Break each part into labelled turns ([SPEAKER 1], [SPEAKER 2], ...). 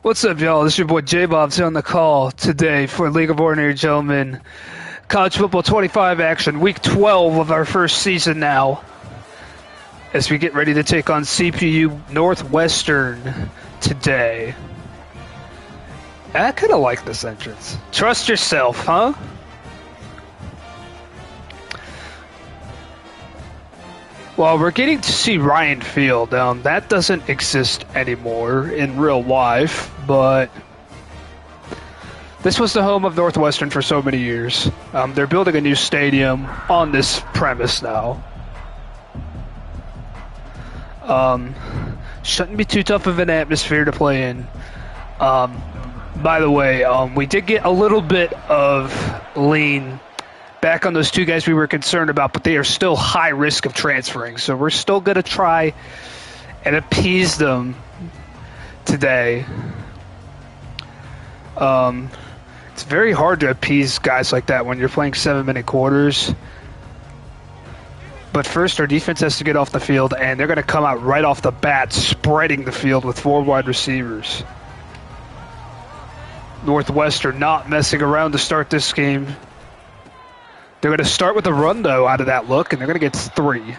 [SPEAKER 1] What's up, y'all? This is your boy J-Bobs here on the call today for League of Ordinary Gentlemen. College Football 25 action, Week 12 of our first season now. As we get ready to take on CPU Northwestern today. I kind of like this entrance. Trust yourself, huh? Well, we're getting to see Ryan Field. That doesn't exist anymore in real life, but this was the home of Northwestern for so many years. They're building a new stadium on this premise now. Shouldn't be too tough of an atmosphere to play in. By the way, we did get a little bit of lean back on those two guys we were concerned about, but they are still high risk of transferring. So we're still going to try and appease them today. It's very hard to appease guys like that when you're playing 7-minute quarters. But first, our defense has to get off the field, and they're going to come out right off the bat, spreading the field with 4 wide receivers. Northwestern not messing around to start this game. They're going to start with a run, though, out of that look, and they're going to get 3.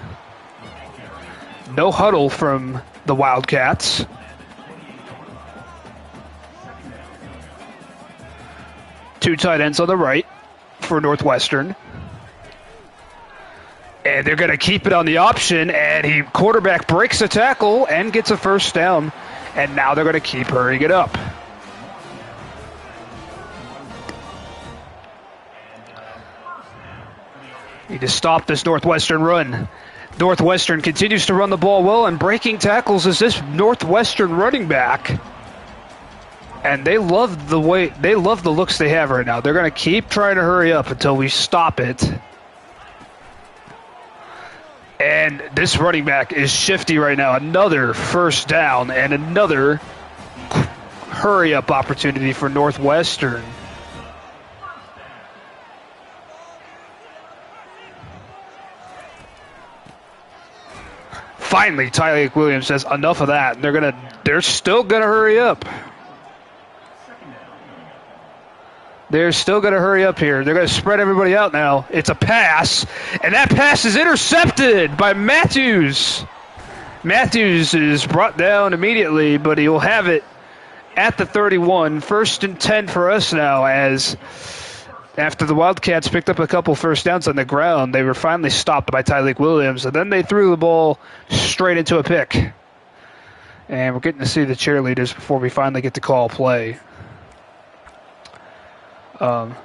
[SPEAKER 1] No huddle from the Wildcats. Two tight ends on the right for Northwestern. And they're going to keep it on the option, and quarterback breaks a tackle and gets a first down. And now they're going to keep hurrying it up. Need to stop this Northwestern run. Northwestern continues to run the ball well, and breaking tackles is this Northwestern running back. And they love the looks they have right now. They're going to keep trying to hurry up until we stop it. And this running back is shifty right now. Another first down and another hurry up opportunity for Northwestern. Finally, Tyler Williams says enough of that. They're still gonna hurry up. They're still gonna hurry up here. They're gonna spread everybody out now. It's a pass, and that pass is intercepted by Matthews. Matthews is brought down immediately, but he'll have it at the 31. 1st and 10 for us now, as after the Wildcats picked up a couple first downs on the ground, they were finally stopped by Tyleek Williams, and then they threw the ball straight into a pick. And we're getting to see the cheerleaders before we finally get to call play. Oh,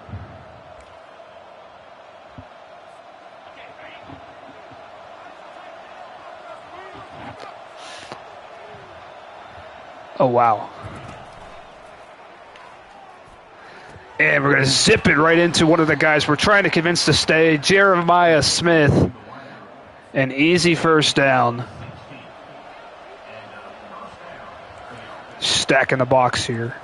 [SPEAKER 1] wow. And we're going to zip it right into one of the guys we're trying to convince to stay, Jeremiah Smith. An easy first down. Stacking the box here.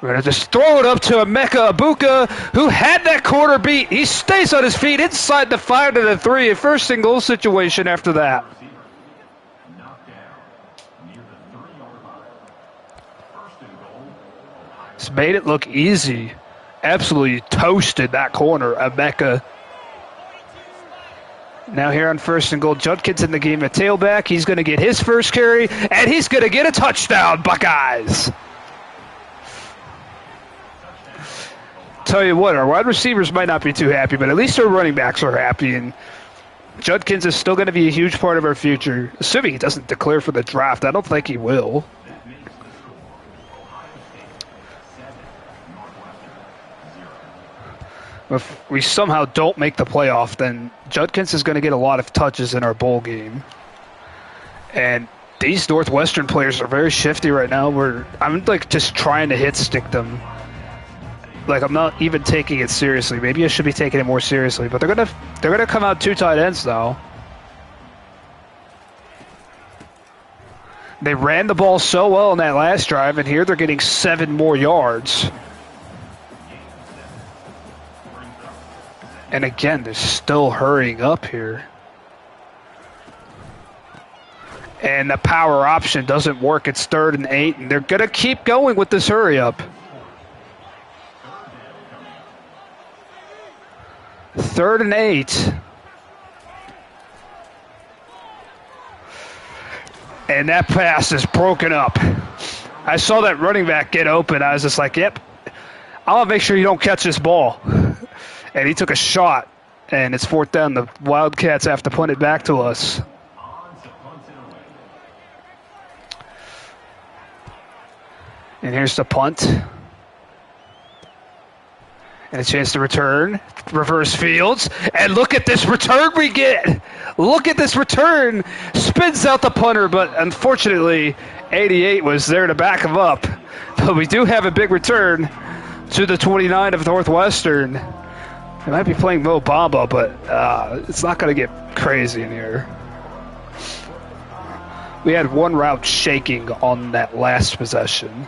[SPEAKER 1] We're going to just throw it up to Emeka Abuka, who had that corner beat. He stays on his feet inside the 5 to the 3. A first and goal situation after that. It's made it look easy. Absolutely toasted that corner, Emeka. Now here on 1st and goal, Judkins in the game at tailback. He's going to get his first carry, and he's going to get a touchdown, Buckeyes. Tell you what, our wide receivers might not be too happy, but at least our running backs are happy, and Judkins is still going to be a huge part of our future, assuming he doesn't declare for the draft. I don't think he will. If we somehow don't make the playoff, then Judkins is going to get a lot of touches in our bowl game. And these Northwestern players are very shifty right now. I'm just trying to hit stick them. I'm not even taking it seriously. Maybe I should be taking it more seriously. But they're gonna come out 2 tight ends though. They ran the ball so well in that last drive, and here they're getting 7 more yards. And again, they're still hurrying up here. And the power option doesn't work. It's 3rd and 8, and they're going to keep going with this hurry up. 3rd and 8. And that pass is broken up. I saw that running back get open. I was just like, yep, I want to make sure you don't catch this ball. And he took a shot, and it's 4th down. The Wildcats have to punt it back to us. And here's the punt. And a chance to return. Reverse fields. And look at this return we get. Look at this return. Spins out the punter, but unfortunately, 88 was there to back him up. But we do have a big return to the 29 of Northwestern. They might be playing Mo Bamba, but it's not going to get crazy in here. We had one route shaking on that last possession.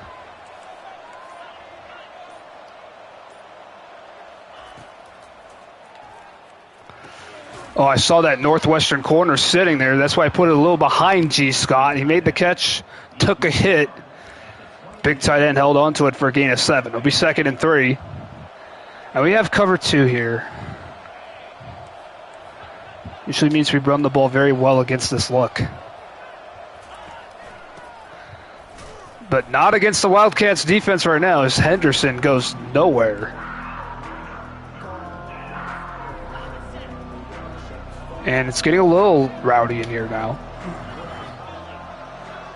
[SPEAKER 1] Oh, I saw that Northwestern corner sitting there. That's why I put it a little behind G. Scott. He made the catch, took a hit. Big tight end held on to it for a gain of 7. It'll be 2nd and 3. And we have cover 2 here. Usually means we run the ball very well against this look. But not against the Wildcats defense right now, as Henderson goes nowhere. And it's getting a little rowdy in here now.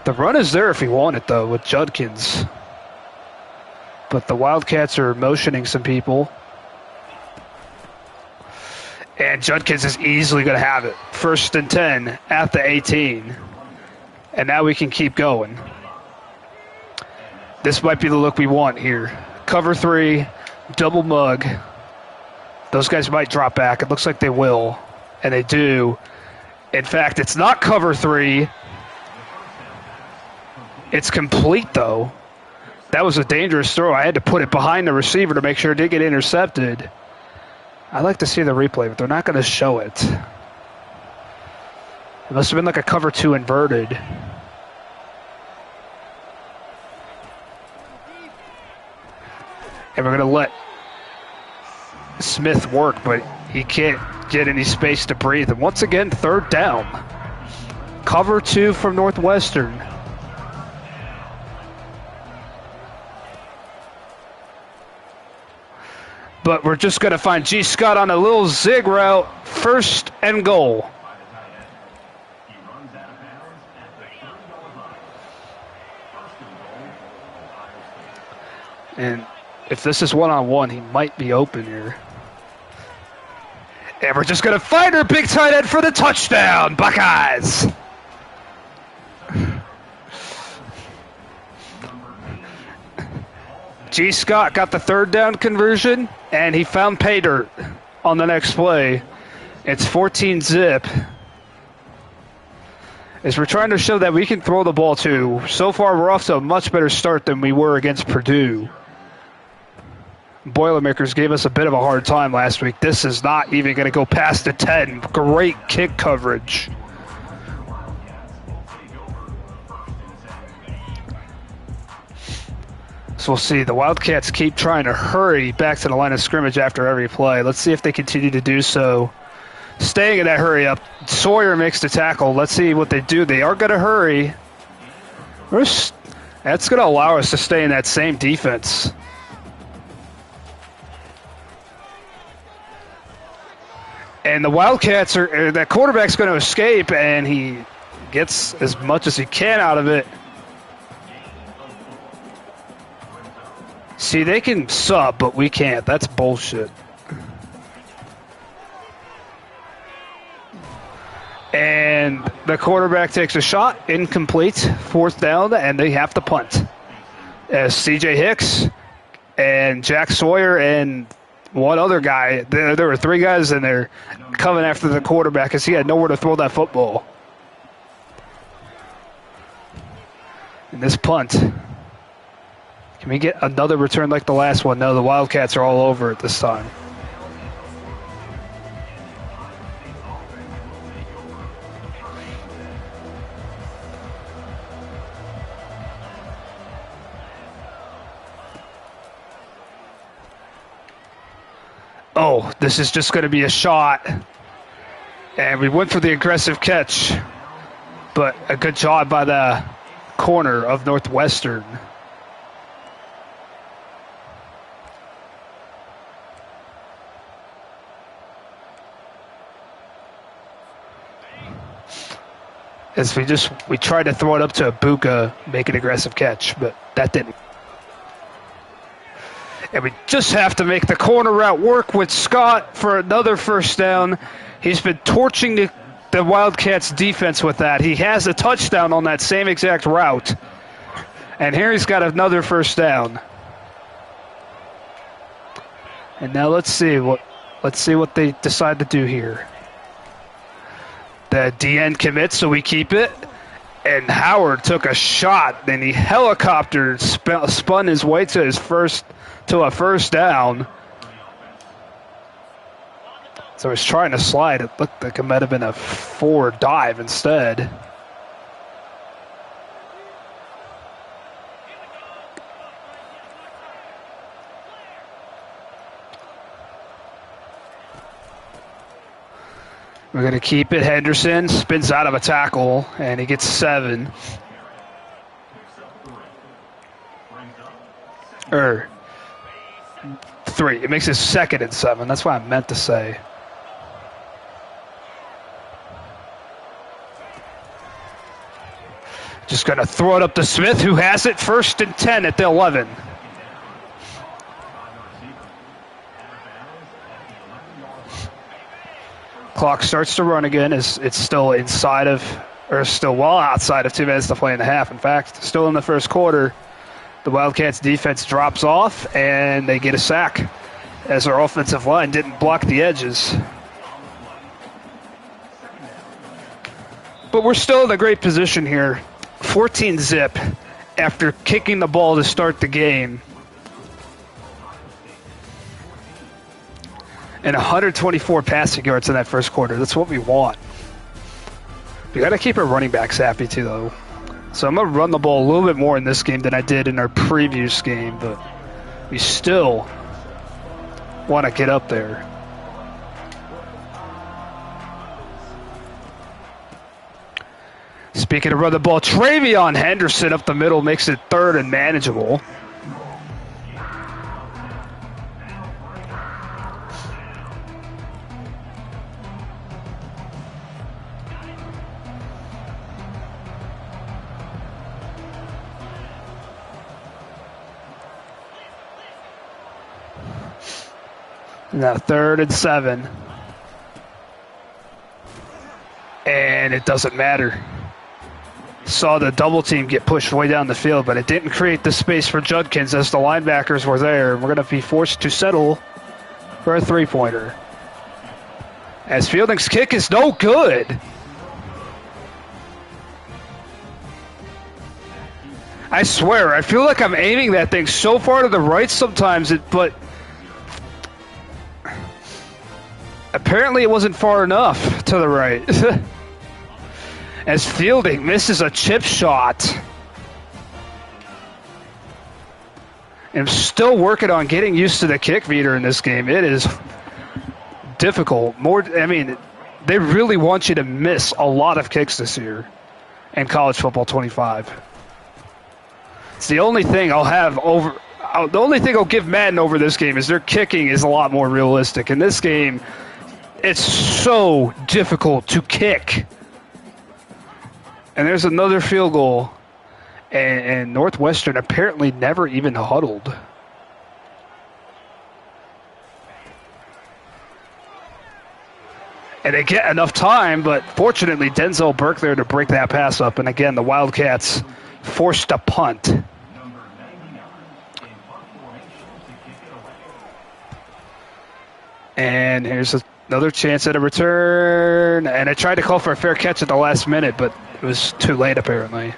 [SPEAKER 1] The run is there if we want it, though, with Judkins. But the Wildcats are motioning some people. And Judkins is easily going to have it. 1st and 10 at the 18. And now we can keep going. This might be the look we want here. Cover 3, double mug. Those guys might drop back. It looks like they will. And they do. In fact, it's not cover 3. It's complete, though. That was a dangerous throw. I had to put it behind the receiver to make sure it didn't get intercepted. I'd like to see the replay, but they're not going to show it. It must have been like a cover 2 inverted. And we're going to let Smith work, but he can't get any space to breathe. And once again, 3rd down. Cover 2 from Northwestern. But we're just going to find G. Scott on a little zig route. 1st and goal. And if this is one-on-one, he might be open here. And we're just going to find our big tight end for the touchdown, Buckeyes. G. Scott got the 3rd down conversion, and he found pay dirt on the next play. It's 14-zip. As we're trying to show that we can throw the ball too. So far, we're off to a much better start than we were against Purdue. Boilermakers gave us a bit of a hard time last week. This is not even going to go past the 10. Great kick coverage. So we'll see. The Wildcats keep trying to hurry back to the line of scrimmage after every play. Let's see if they continue to do so. Staying in that hurry up. Sawyer makes the tackle. Let's see what they do. They are going to hurry. That's going to allow us to stay in that same defense. And the Wildcats that quarterback's going to escape, and he gets as much as he can out of it. See, they can sub, but we can't. That's bullshit. And the quarterback takes a shot, incomplete, 4th down, and they have to punt. As C.J. Hicks and Jack Sawyer and one other guy, there were 3 guys in there coming after the quarterback because he had nowhere to throw that football. And this punt. Can we get another return like the last one? No, the Wildcats are all over it this time. Oh, this is just going to be a shot. And we went for the aggressive catch. But a good job by the corner of Northwestern. As we tried to throw it up to Ibuka, make an aggressive catch, but that didn't. And we just have to make the corner route work with Scott for another first down. He's been torching the Wildcats defense with that. He has a touchdown on that same exact route. And here he's got another first down. And now let's see what they decide to do here. The DN commits, so we keep it. And Howard took a shot, then he helicoptered, spun his way to a first down. So he's trying to slide. It looked like it might have been a forward dive instead. We're going to keep it. Henderson spins out of a tackle, and he gets 7. Or 3. It makes it 2nd and 7. That's what I meant to say. Just going to throw it up to Smith, who has it 1st and 10 at the 11. Clock starts to run again as it's still still well outside of 2 minutes to play in the half. In fact, still in the first quarter, the Wildcats defense drops off and they get a sack as our offensive line didn't block the edges. But we're still in a great position here. 14-zip after kicking the ball to start the game. And 124 passing yards in that first quarter. That's what we want. We got to keep our running backs happy too, though. So I'm going to run the ball a little bit more in this game than I did in our previous game, but we still want to get up there. Speaking of run the ball, Travion Henderson up the middle makes it 3rd and manageable. Now 3rd and 7. And it doesn't matter. Saw the double team get pushed way down the field, but it didn't create the space for Judkins as the linebackers were there. We're going to be forced to settle for a 3-pointer. As Fielding's kick is no good. I swear, I feel like I'm aiming that thing so far to the right sometimes, but apparently it wasn't far enough to the right. As Fielding misses a chip shot. I'm still working on getting used to the kick meter in this game. It is difficult. They really want you to miss a lot of kicks this year in college football 25. It's the only thing the only thing I'll give Madden over this game is their kicking is a lot more realistic. In this game, it's so difficult to kick. And there's another field goal. And Northwestern apparently never even huddled. And they get enough time, but fortunately Denzel Burke there to break that pass up. And again, the Wildcats forced to punt. And here's another chance at a return. And I tried to call for a fair catch at the last minute, but it was too late apparently.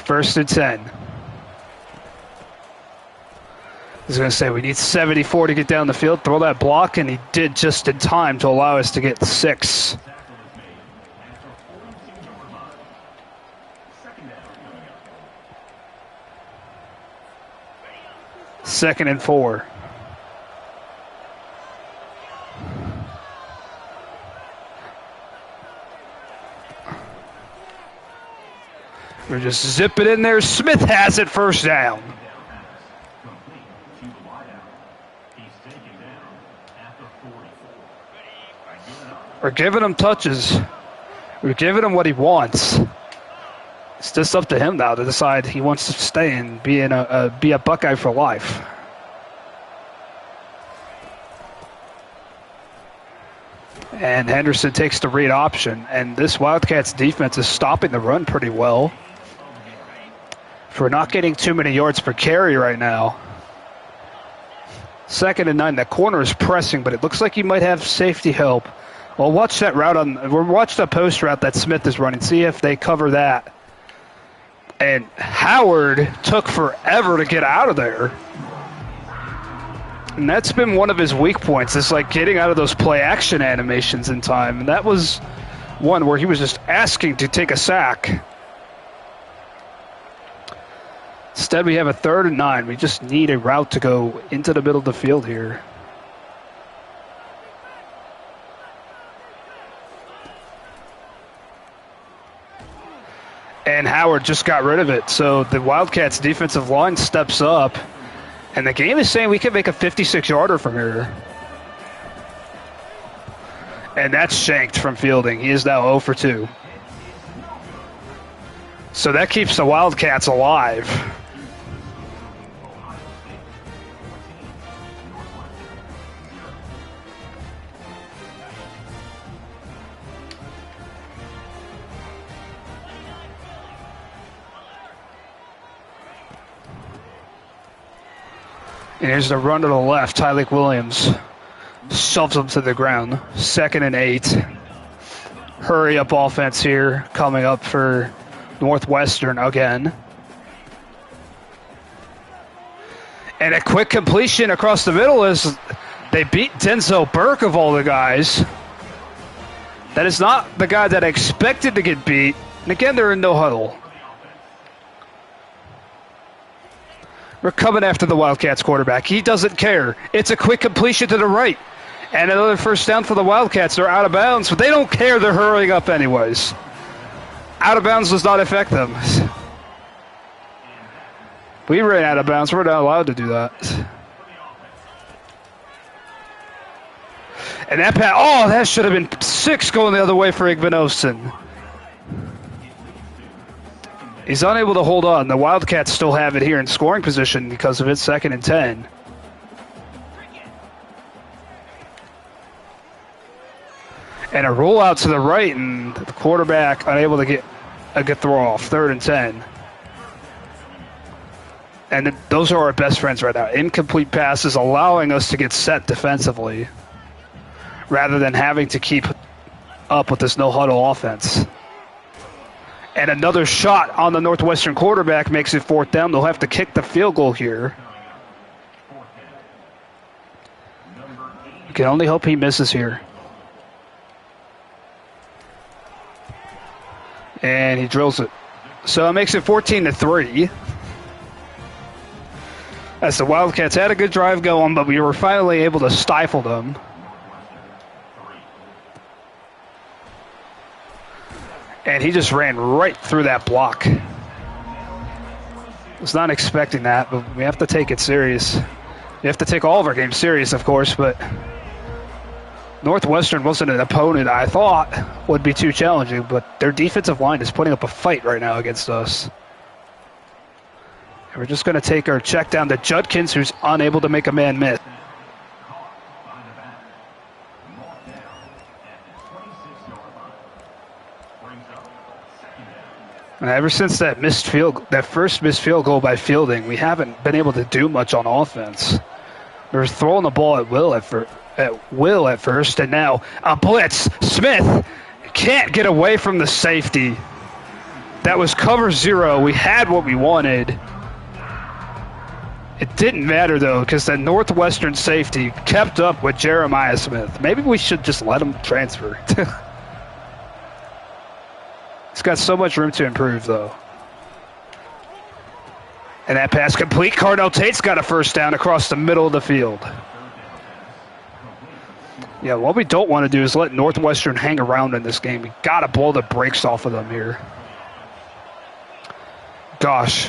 [SPEAKER 1] First and 10. was going to say, we need 74 to get down the field, throw that block, and he did just in time to allow us to get 6. Second and 4. We're just zipping in there. Smith has it, first down. We're giving him touches. We're giving him what he wants. It's just up to him now to decide he wants to stay and be a Buckeye for life. And Henderson takes the read option, and this Wildcats defense is stopping the run pretty well. If we're not getting too many yards per carry right now. 2nd and 9. That corner is pressing, but it looks like he might have safety help. Well, watch that route watch the post route that Smith is running. See if they cover that. And Howard took forever to get out of there. And that's been one of his weak points, is like getting out of those play action animations in time. And that was one where he was just asking to take a sack. Instead, we have a 3rd and 9. We just need a route to go into the middle of the field here. And Howard just got rid of it. So the Wildcats defensive line steps up. And the game is saying we can make a 56-yarder from here. And that's shanked from Fielding. He is now 0 for 2. So that keeps the Wildcats alive. And here's the run to the left. Tyleik Williams shoves him to the ground. 2nd and 8. Hurry up offense here coming up for Northwestern again. And a quick completion across the middle as they beat Denzel Burke of all the guys. That is not the guy that I expected to get beat. And again, they're in no huddle. We're coming after the Wildcats quarterback. He doesn't care. It's a quick completion to the right. And another first down for the Wildcats. They're out of bounds, but they don't care. They're hurrying up anyways. Out of bounds does not affect them. We ran out of bounds. We're not allowed to do that. And that that should have been 6 going the other way for Igbenogson. He's unable to hold on. The Wildcats still have it here in scoring position because of it. 2nd and 10. And a rollout to the right, and the quarterback unable to get a good throw off. 3rd and 10. And those are our best friends right now. Incomplete passes allowing us to get set defensively rather than having to keep up with this no-huddle offense. And another shot on the Northwestern quarterback makes it 4th down. They'll have to kick the field goal here. You can only hope he misses here. And he drills it. So it makes it 14-3. As the Wildcats had a good drive going, but we were finally able to stifle them. And he just ran right through that block. Was not expecting that, but we have to take it serious. We have to take all of our games serious, of course, but Northwestern wasn't an opponent I thought would be too challenging, but their defensive line is putting up a fight right now against us. And we're just going to take our check down to Judkins, who's unable to make a man miss. And ever since that first missed field goal by Fielding, we haven't been able to do much on offense. We're throwing the ball at will at first, and now a blitz. Smith can't get away from the safety. That was cover 0. We had what we wanted. It didn't matter, though, because the Northwestern safety kept up with Jeremiah Smith. Maybe we should just let him transfer. He's got so much room to improve, though. And that pass complete. Cardell Tate's got a first down across the middle of the field. Yeah, what we don't want to do is let Northwestern hang around in this game. We got to blow the brakes off of them here. Gosh.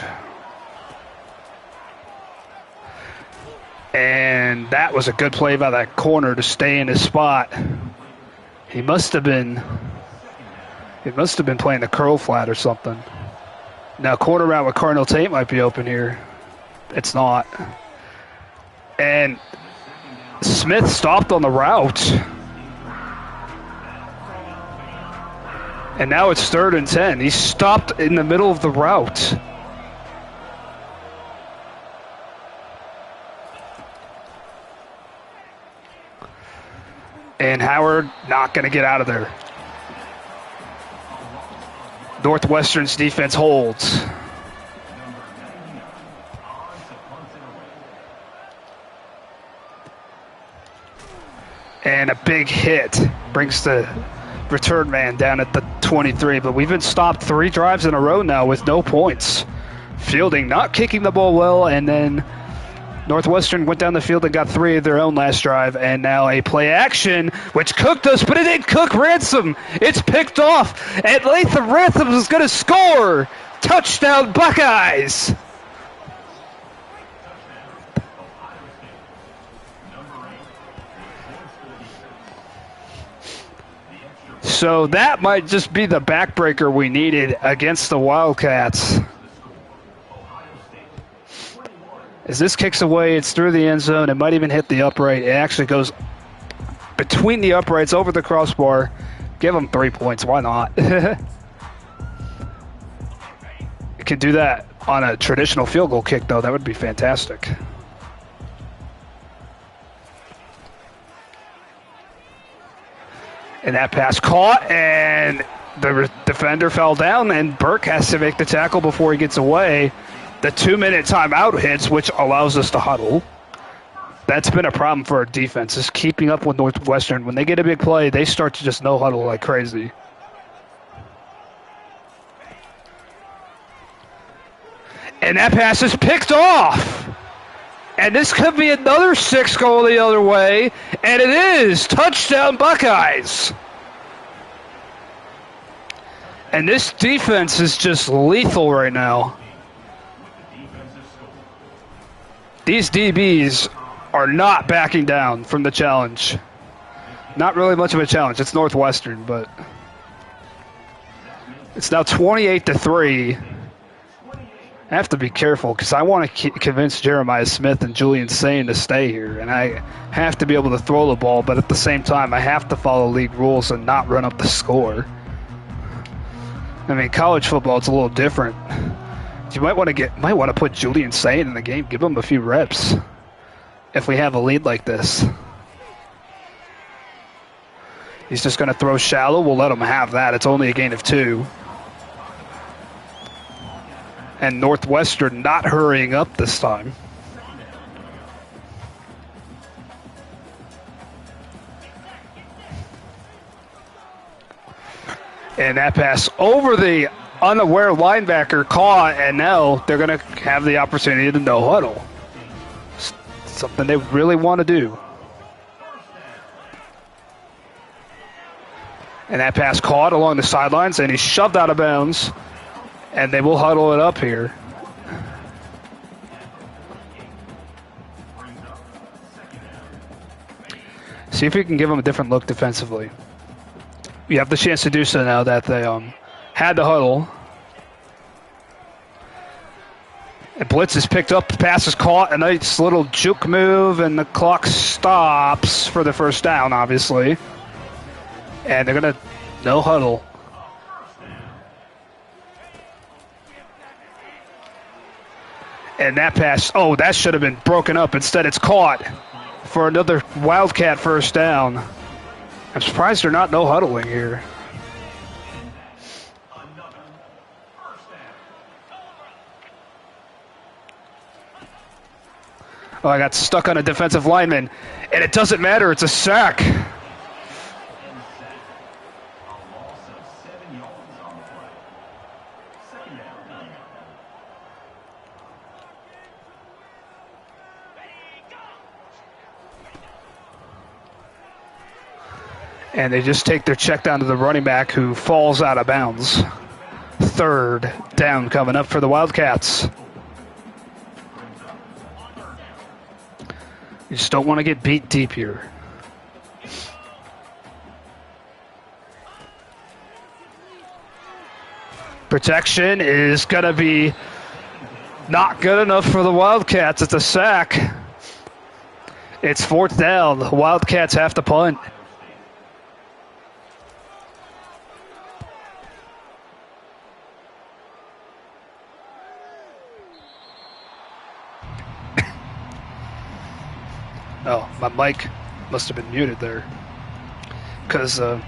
[SPEAKER 1] And that was a good play by that corner to stay in his spot. He must have been playing the curl flat or something. Now corner route with Cardinal Tate might be open here. It's not. And Smith stopped on the route. And now it's 3rd and 10. He stopped in the middle of the route. And Howard not going to get out of there. Northwestern's defense holds. And a big hit brings the return man down at the 23. But we've been stopped 3 drives in a row now with no points. Fielding not kicking the ball well, and then Northwestern went down the field and got 3 of their own last drive, and now a play action, which cooked us, but it didn't cook Ransom. It's picked off, and Latham Ransom is going to score. Touchdown, Buckeyes. So that might just be the backbreaker we needed against the Wildcats. As this kicks away, it's through the end zone. It might even hit the upright. It actually goes between the uprights over the crossbar. Give them 3 points. Why not? You can do that on a traditional field goal kick, though. That would be fantastic. And that pass caught, and the defender fell down, and Burke has to make the tackle before he gets away. The 2-minute timeout hits, which allows us to huddle. That's been a problem for our defense, is keeping up with Northwestern. When they get a big play, they start to just no huddle like crazy. And that pass is picked off. And this could be another 6 goal the other way. And it is. Touchdown, Buckeyes. And this defense is just lethal right now. These DBs are not backing down from the challenge. Not really much of a challenge. It's Northwestern, but it's now 28-3. I have to be careful because I want to convince Jeremiah Smith and Julian Sane to stay here, and I have to be able to throw the ball, but at the same time, I have to follow league rules and not run up the score. I mean, college football, it's a little different. You might want to put Julian Sane in the game, give him a few reps if we have a lead like this. He's just going to throw shallow. We'll let him have that. It's only a gain of 2. And Northwestern not hurrying up this time. And that pass over the unaware linebacker caught, and now they're going to have the opportunity to no huddle. Something they really want to do. And that pass caught along the sidelines, and he's shoved out of bounds, and they will huddle it up here. See if we can give them a different look defensively. We have the chance to do so now that they had the huddle. And blitz is picked up, the pass is caught, a nice little juke move, and the clock stops for the first down, obviously. And they're going to no huddle. And that pass, oh, that should have been broken up. Instead, it's caught for another Wildcat first down. I'm surprised they're not no huddling here. Oh, I got stuck on a defensive lineman, and it doesn't matter. It's a sack. And they just take their check down to the running back who falls out of bounds. 3rd down coming up for the Wildcats. You just don't want to get beat deep here. Protection is going to be not good enough for the Wildcats. It's a sack. It's 4th down. The Wildcats have to punt. Oh, my mic must have been muted there. Because I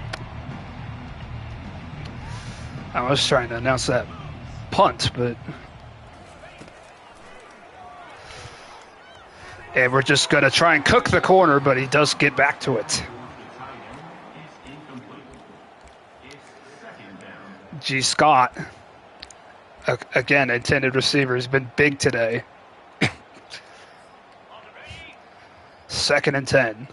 [SPEAKER 1] was trying to announce that punt, but... And we're just going to try and cook the corner, but he does get back to it. G. Scott, again, intended receiver, has been big today. 2nd and 10.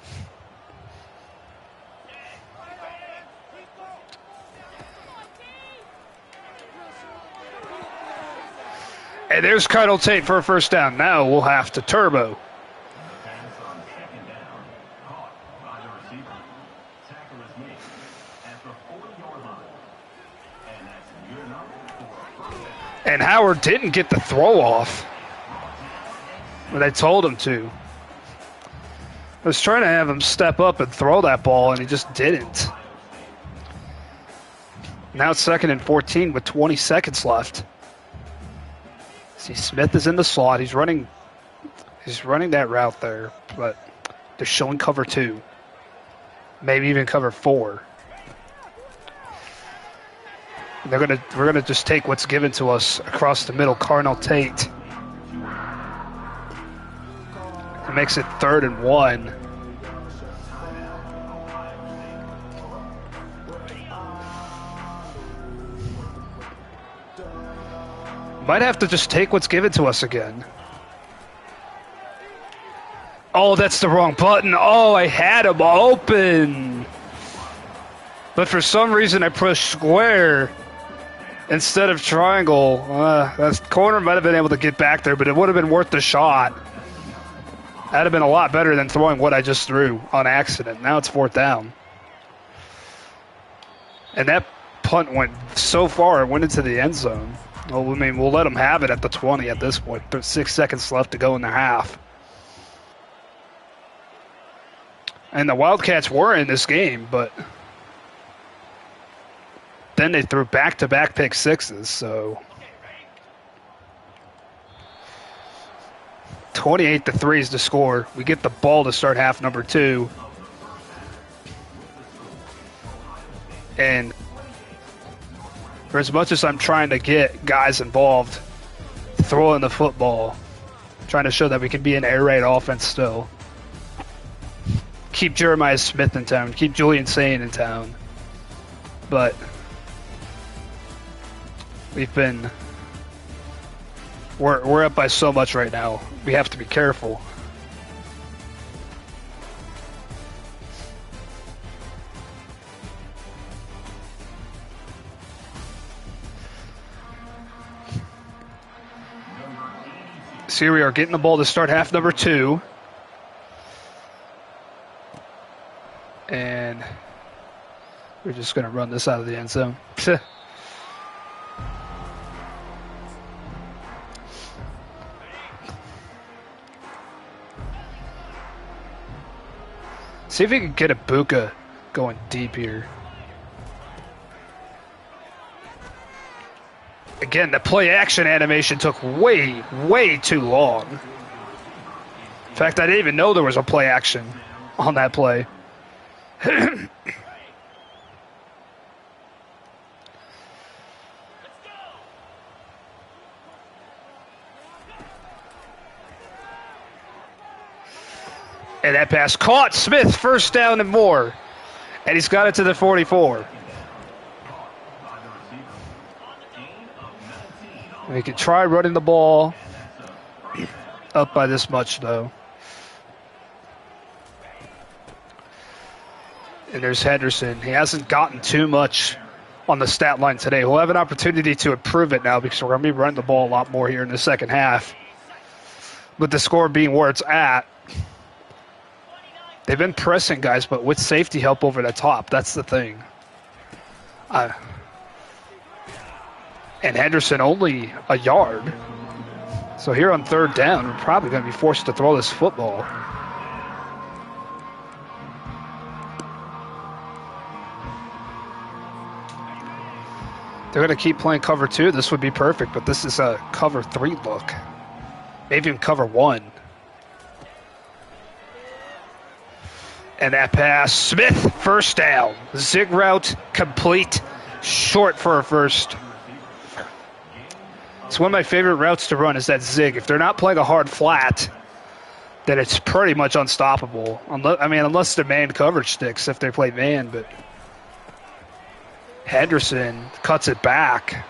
[SPEAKER 1] And there's Cuddle Tate for a 1st down. Now we'll have to turbo. And Howard didn't get the throw off when they told him to. I was trying to have him step up and throw that ball, and he just didn't. Now it's 2nd and 14 with 20 seconds left. See, Smith is in the slot. He's running that route there, but they're showing cover 2. Maybe even cover 4. And we're gonna just take what's given to us across the middle. Carnell Tate. It makes it 3rd and 1. Might have to just take what's given to us again. Oh, that's the wrong button. Oh, I had him open. But for some reason I pushed square instead of triangle. That corner might have been able to get back there, but it would have been worth the shot. That'd have been a lot better than throwing what I just threw on accident. Now it's 4th down. And that punt went so far, it went into the end zone. Well, I mean, we'll let them have it at the 20 at this point. There's 6 seconds left to go in the half. And the Wildcats were in this game, but then they threw back-to-back pick sixes, so 28-3 is the score. We get the ball to start half number 2. And for as much as I'm trying to get guys involved, throwing the football, trying to show that we can be an air raid offense still. Keep Jeremiah Smith in town, keep Julian Sane in town. But we're up by so much right now. We have to be careful. So here we are getting the ball to start half number 2. And we're just going to run this out of the end zone. See if we can get a Buka going deep here. Again, the play action animation took way, way too long. In fact, I didn't even know there was a play action on that play. And that pass caught. Smith, first down and more. And he's got it to the 44. We can try running the ball. Up by this much, though. And there's Henderson. He hasn't gotten too much on the stat line today. He'll have an opportunity to improve it now because we're going to be running the ball a lot more here in the second half. With the score being where it's at, they've been pressing guys, but with safety help over the top. That's the thing. And Henderson only a yard. So here on third down, we're probably going to be forced to throw this football. They're going to keep playing cover 2. This would be perfect, but this is a cover 3 look. Maybe even cover 1. And that pass, Smith, first down. Zig route, complete, short for a first. It's one of my favorite routes to run is that zig. If they're not playing a hard flat, then it's pretty much unstoppable. Unless the man coverage sticks if they play man, but Henderson cuts it back.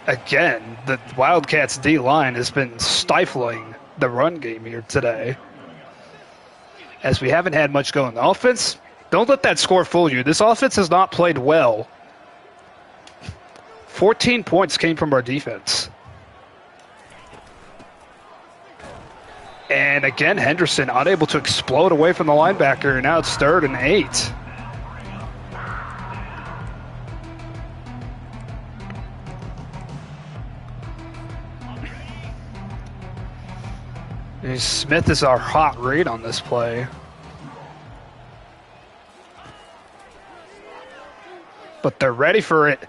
[SPEAKER 1] Again, the Wildcats D-line has been stifling the run game here today, as we haven't had much going. The offense, don't let that score fool you. This offense has not played well. 14 points came from our defense. And again, Henderson unable to explode away from the linebacker. Now it's 3rd and 8. And Smith is our hot read on this play. But they're ready for it.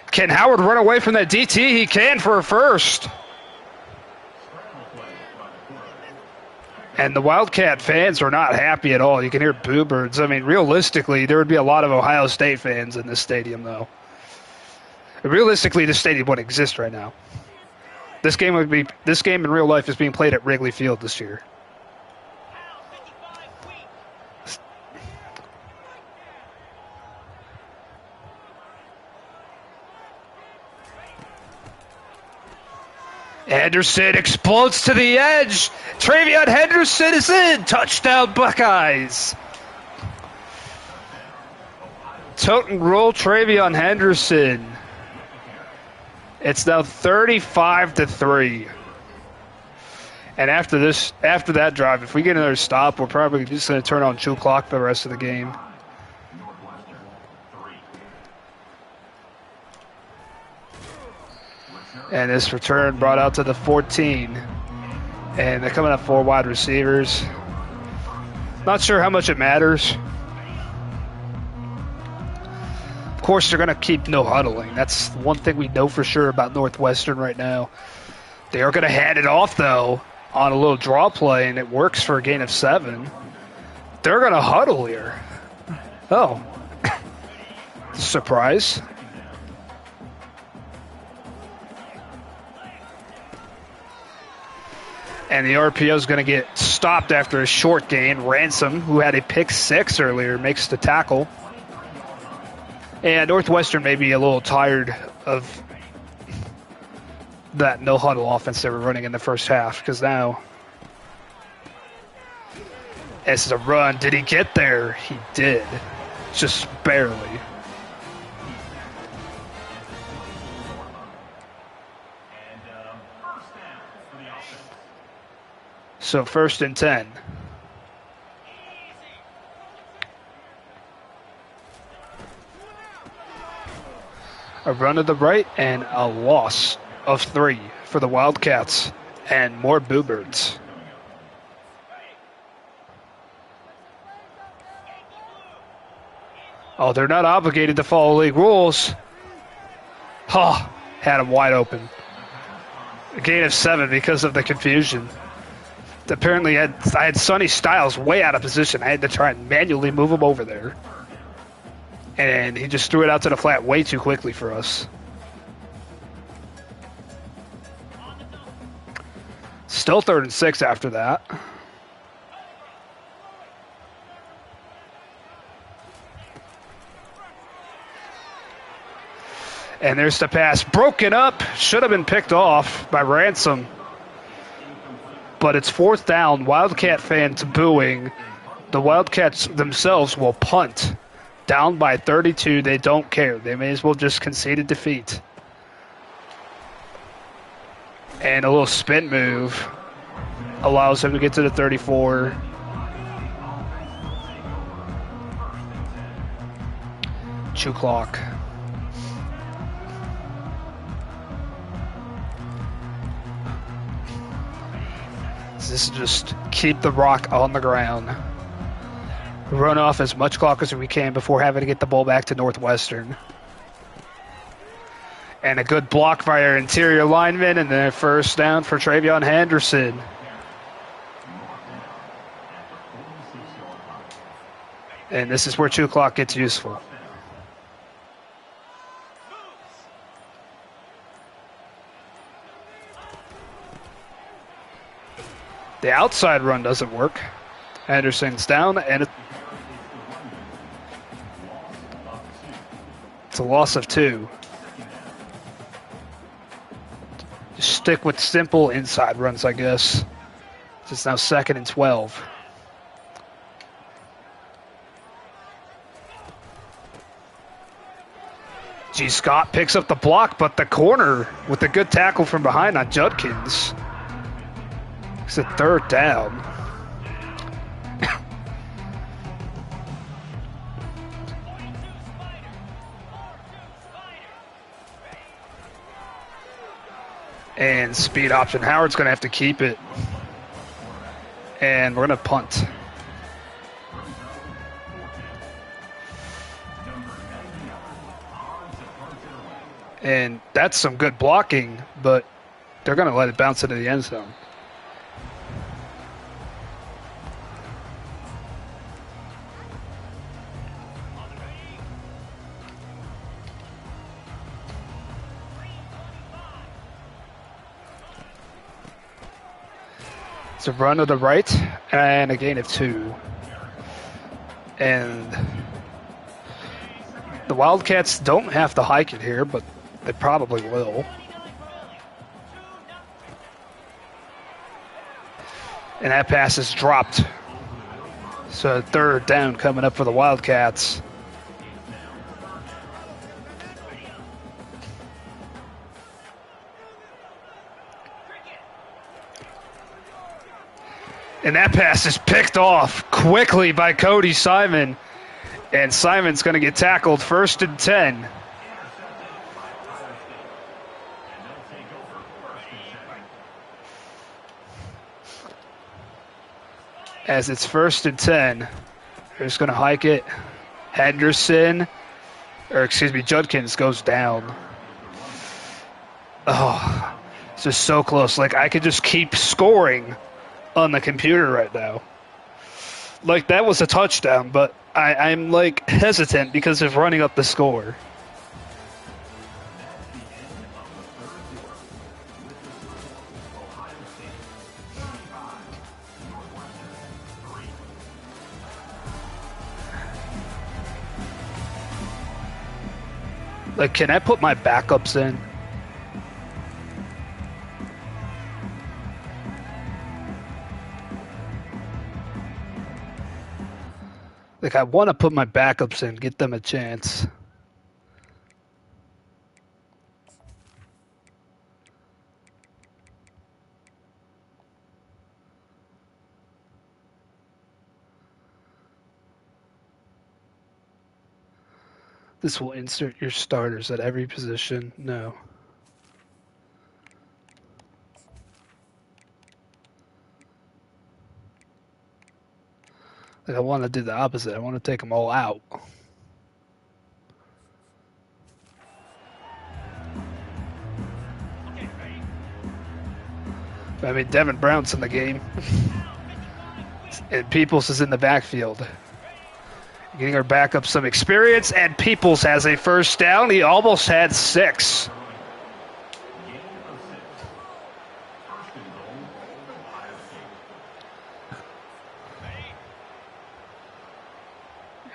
[SPEAKER 1] Can Howard run away from that DT? He can for a first. And the Wildcat fans are not happy at all. You can hear boo birds. I mean, realistically, there would be a lot of Ohio State fans in this stadium, though. Realistically, this stadium wouldn't exist right now. This game in real life is being played at Wrigley Field this year. Henderson explodes to the edge. Travion Henderson is in. Touchdown, Buckeyes. Tote and roll Travion Henderson. It's now 35-3. And after that drive, if we get another stop, we're probably just going to turn on 2 o'clock for the rest of the game. And this return brought out to the 14. And they're coming up 4 wide receivers. Not sure how much it matters. Of course, they're going to keep no huddling. That's one thing we know for sure about Northwestern right now. They are going to hand it off, though, on a little draw play, and it works for a gain of 7. They're going to huddle here. Oh. Surprise. And the RPO is going to get stopped after a short gain. Ransom, who had a pick 6 earlier, makes the tackle. And Northwestern may be a little tired of that no-huddle offense they were running in the first half, because now this is a run. Did he get there? He did. Just barely. So 1st and 10. A run to the right and a loss of 3 for the Wildcats, and more boo birds. Oh, they're not obligated to follow league rules. Ha! Had him wide open. A gain of 7 because of the confusion. Apparently, I had Sonny Styles way out of position. I had to try and manually move him over there. And he just threw it out to the flat way too quickly for us. Still 3rd and 6 after that. And there's the pass. Broken up. Should have been picked off by Ransom. But it's 4th down. Wildcat fans booing. The Wildcats themselves will punt. Down by 32. They don't care. They may as well just concede a defeat. And a little spin move allows him to get to the 34. Chew clock. This is just keep the rock on the ground. Run off as much clock as we can before having to get the ball back to Northwestern. And a good block by our interior lineman, and then 1st down for Travion Henderson. And this is where 2 clock gets useful. The outside run doesn't work. Anderson's down, and it's a loss of 2. Just stick with simple inside runs, I guess. It's now 2nd and 12. G. Scott picks up the block, but the corner with a good tackle from behind on Judkins. It's a 3rd down. And speed option. Howard's going to have to keep it. And we're going to punt. And that's some good blocking, but they're going to let it bounce into the end zone. It's a run to the right and a gain of 2. And the Wildcats don't have to hike it here, but they probably will. And that pass is dropped. So 3rd down coming up for the Wildcats. And that pass is picked off quickly by Cody Simon. And Simon's going to get tackled 1st and 10. As it's 1st and 10. They're just going to hike it. Judkins goes down. Oh, it's just so close. Like, I could just keep scoring on the computer right now. Like, that was a touchdown, but I'm like hesitant because of running up the score. Like, can I put my backups in? Like, I want to put my backups in, get them a chance. This will insert your starters at every position. No. Like, I want to do the opposite. I want to take them all out. I mean, Devin Brown's in the game. And Peoples is in the backfield. Getting our backup some experience, and Peoples has a 1st down. He almost had 6.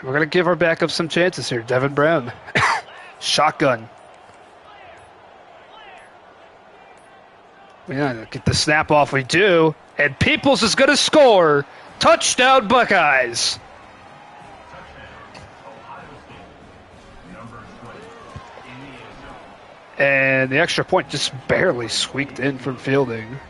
[SPEAKER 1] We're going to give our backup some chances here. Devin Brown. Shotgun. Yeah, get the snap off. We do. And Peoples is going to score. Touchdown, Buckeyes. And the extra point just barely squeaked in from fielding.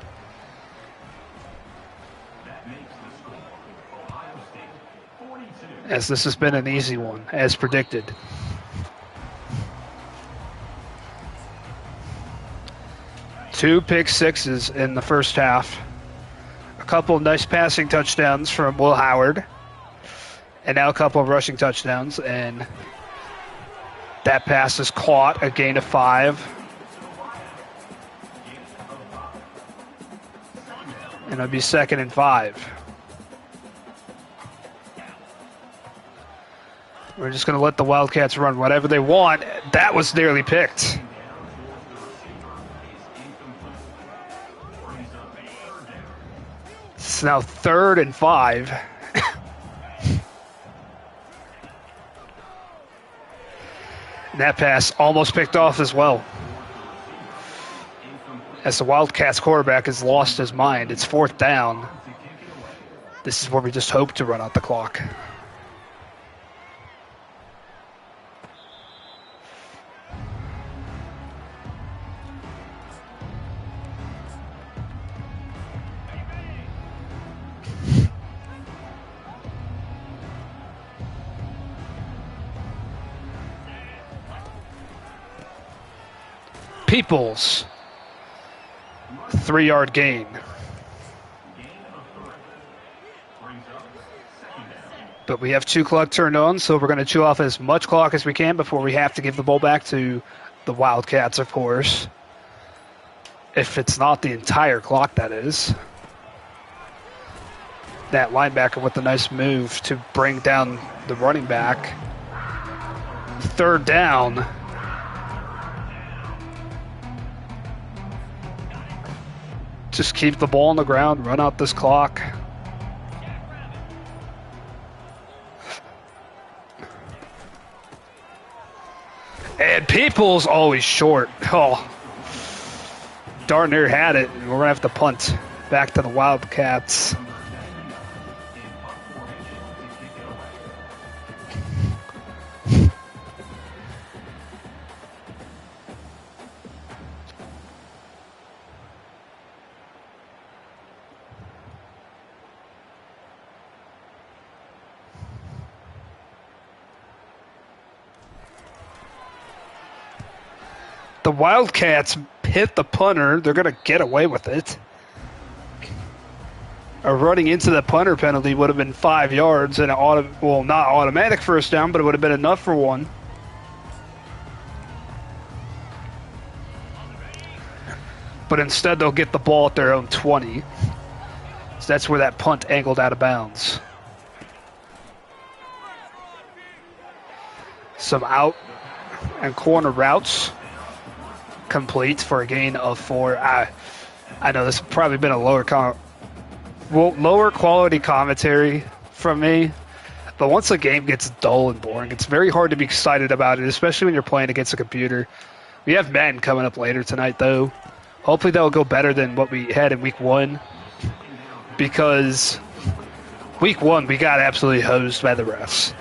[SPEAKER 1] As this has been an easy one, as predicted. Two pick sixes in the first half. A couple of nice passing touchdowns from Will Howard. And now a couple of rushing touchdowns. And that pass is caught, a gain of 5. And it'll be 2nd and 5. We're just going to let the Wildcats run whatever they want. That was nearly picked. It's now 3rd and 5. And that pass almost picked off as well. As the Wildcats quarterback has lost his mind. It's 4th down. This is where we just hope to run out the clock. Peoples, 3-yard gain. But we have 2 clock turned on, so we're going to chew off as much clock as we can before we have to give the ball back to the Wildcats, of course. If it's not the entire clock, that is. That linebacker with a nice move to bring down the running back. 3rd down. Just keep the ball on the ground, run out this clock. And Peoples always short. Oh, darn near had it. We're going to have to punt back to the Wildcats. The Wildcats hit the punter. They're going to get away with it. Running into the punter penalty would have been 5 yards and not automatic first down, but it would have been enough for one. But instead, they'll get the ball at their own 20. So that's where that punt angled out of bounds. Some out and corner routes. Complete for a gain of 4. I know this has probably been a lower quality commentary from me, but once a game gets dull and boring, it's very hard to be excited about it, especially when you're playing against a computer. We have Madden coming up later tonight, though. Hopefully that'll go better than what we had in Week 1, because Week 1 we got absolutely hosed by the refs.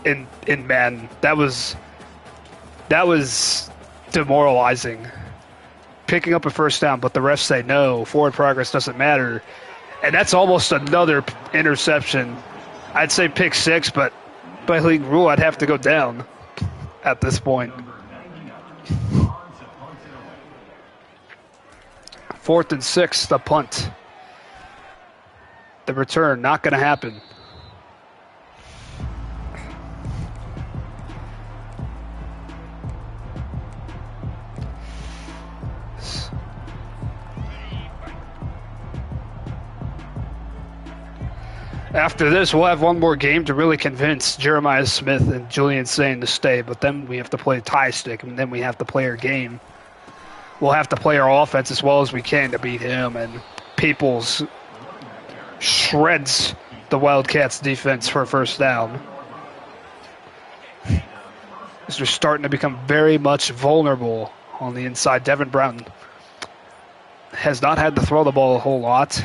[SPEAKER 1] In Madden, that was demoralizing. Picking up a first down, but the refs say no, forward progress doesn't matter. And that's almost another interception. I'd say pick 6, but by league rule, I'd have to go down at this point. 4th and 6, the punt. The return, not going to happen. After this, we'll have one more game to really convince Jeremiah Smith and Julian Sane to stay, but then we have to play tie stick, and then we have to play our game. We'll have to play our offense as well as we can to beat him, and Peoples shreds the Wildcats defense for a first down. As they're starting to become very much vulnerable on the inside. Devin Brown has not had to throw the ball a whole lot.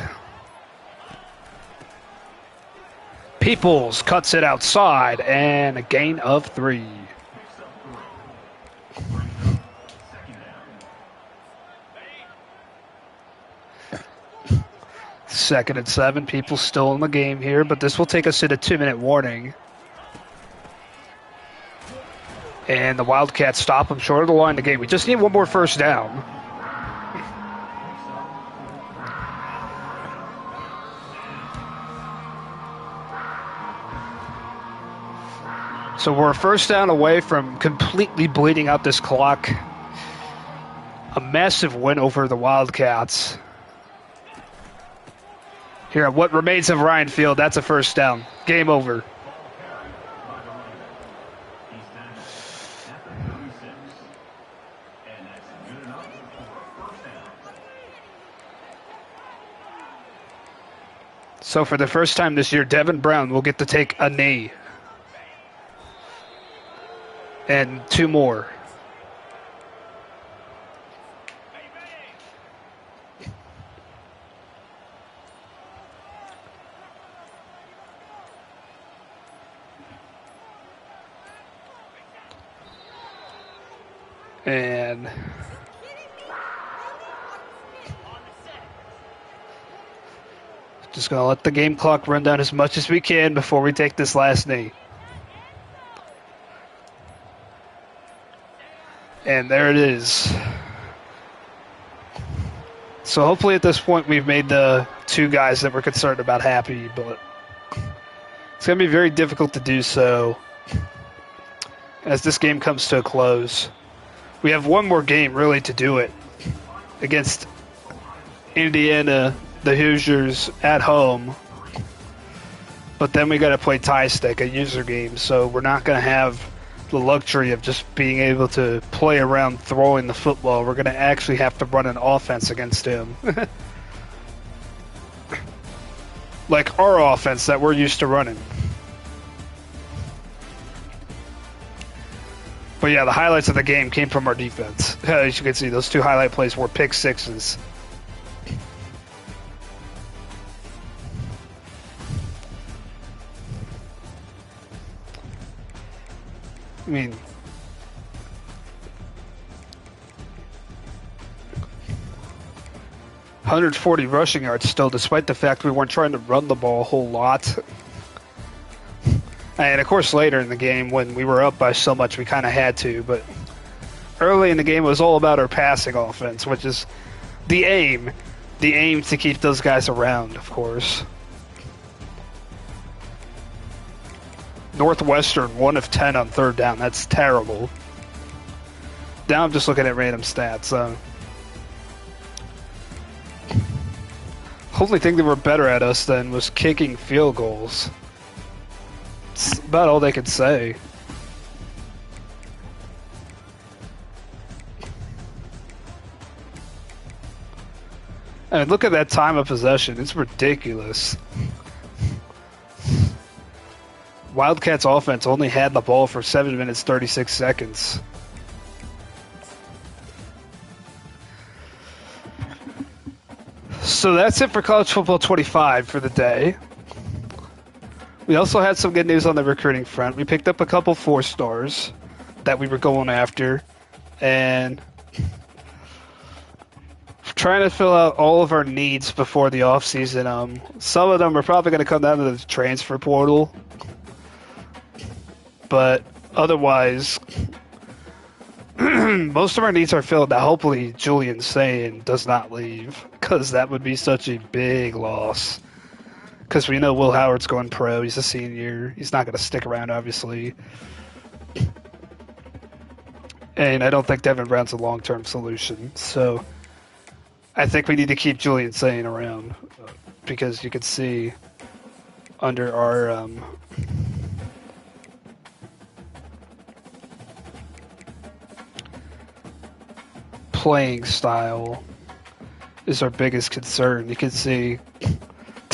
[SPEAKER 1] Peoples cuts it outside, and a gain of 3. Second and 7. Peoples still in the game here, but this will take us to the 2-minute warning. And the Wildcats stop them short of the line of the game. We just need one more first down. So we're a first down away from completely bleeding out this clock. A massive win over the Wildcats. Here, what remains of Ryan Field, that's a first down. Game over. So for the first time this year, Devin Brown will get to take a knee. And 2 more. And just going to let the game clock run down as much as we can before we take this last knee. And there it is. So hopefully at this point we've made the 2 guys that we're concerned about happy, but it's going to be very difficult to do so as this game comes to a close. We have one more game really to do it against Indiana, the Hoosiers at home. But then we got to play tie stick, a user game, so we're not going to have the luxury of just being able to play around throwing the football. We're going to actually have to run an offense against him. Like our offense that we're used to running. But yeah, the highlights of the game came from our defense. As you can see, those 2 highlight plays were pick sixes. I mean, .140 rushing yards still, despite the fact we weren't trying to run the ball a whole lot. And of course later in the game when we were up by so much we kind of had to, but early in the game it was all about our passing offense, which is the aim to keep those guys around, of course. Northwestern 1 of 10 on 3rd down. That's terrible. Now I'm just looking at random stats. Only thing they were better at us then was kicking field goals. It's about all they could say. And look at that time of possession. It's ridiculous. Wildcats offense only had the ball for 7 minutes, 36 seconds. So that's it for College Football 25 for the day. We also had some good news on the recruiting front. We picked up a couple 4-stars that we were going after, and trying to fill out all of our needs before the offseason. Some of them are probably going to come down to the transfer portal, but otherwise, most of our needs are filled. Now, hopefully, Julian Sane does not leave, because that would be such a big loss. Because we know Will Howard's going pro. He's a senior. He's not going to stick around, obviously. And I don't think Devin Brown's a long-term solution. So I think we need to keep Julian Sane around. Because you can see under our playing style is our biggest concern. You can see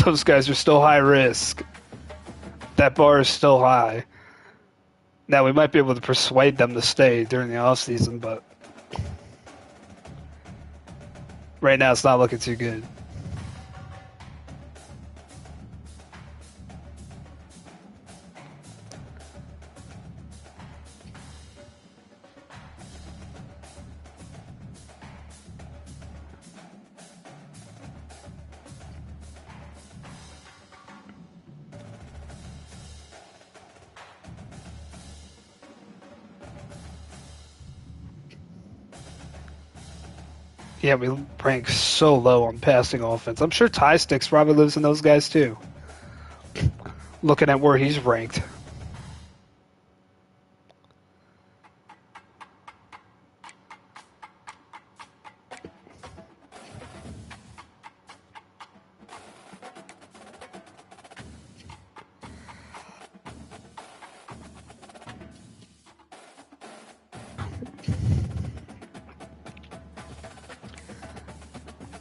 [SPEAKER 1] those guys are still high risk. That bar is still high. Now, we might be able to persuade them to stay during the offseason, but Right now, it's not looking too good. Yeah, we rank so low on passing offense. I'm sure Ty Sticks probably lives in those guys too. Looking at where he's ranked.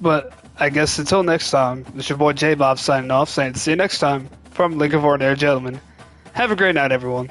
[SPEAKER 1] But I guess until next time, it's your boy J Bob signing off, saying see you next time from Lincoln Ordinary Gentlemen. Have a great night, everyone.